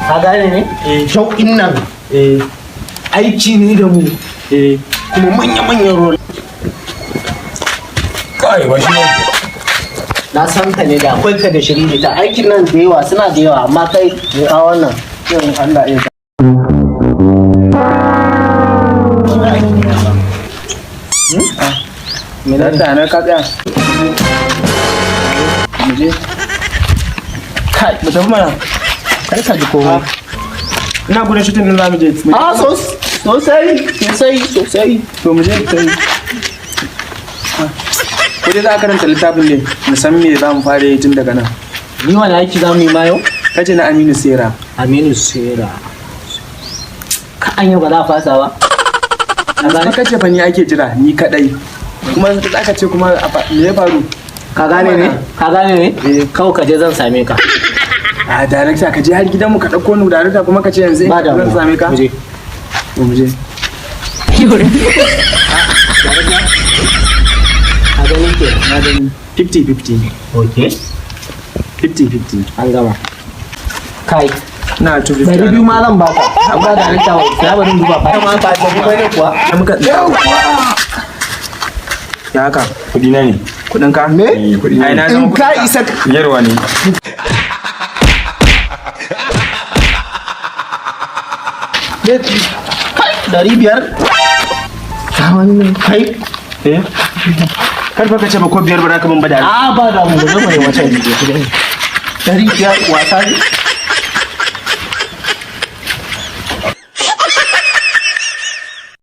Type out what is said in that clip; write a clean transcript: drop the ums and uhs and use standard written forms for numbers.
Ka gane ne? Shauƙin nan aiki ne da mu kuma manya-manyan rol. Kai ba shi Na san ka ne da akwai ka da shiri ta aikin nan da yawa suna da yawa amma kai a wannan yin Allah ya Me da ta na ka tsaya? Muje. Kai, mu tafi mana. kar ka ji komai. Ina gudun shutin din zamu je. Sosai. To mu je kai. Ko dai za ka karanta littafin ne, mu san me za mu fara yi tun daga nan. Ni wani aiki za mu yi ma yau? Kace na Aminu Sera. Aminu Sera. Ka anya ba za a fasa ba? Amma kace fa ni ake jira, ni kadai. Kuma aka ce kuma me ya faru? Ka gane ne? Kawai ka je zan same ka. A darakta ka je har gidanmu ka dauko ni darakta kuma ka ce yanzu zan same ka? Mu je. A gani ke? Na gani 50-50. Okay. 50-50. An gama. Kai. Na tubi. Dari biyu ma zan baka. An ba da halitta wa ya bari duba fa. Ma ba ta kuma ne kuwa. Muka ya haka kudi na ne. kudin ka? Me? Kudi na ne. In ka isa Yarwa ne. Kai 500. Kai. Kar fa ka ce ba ko biyar ba za ka ban ba da. A ba da mu zama ne wata ne. 500 wasa ne.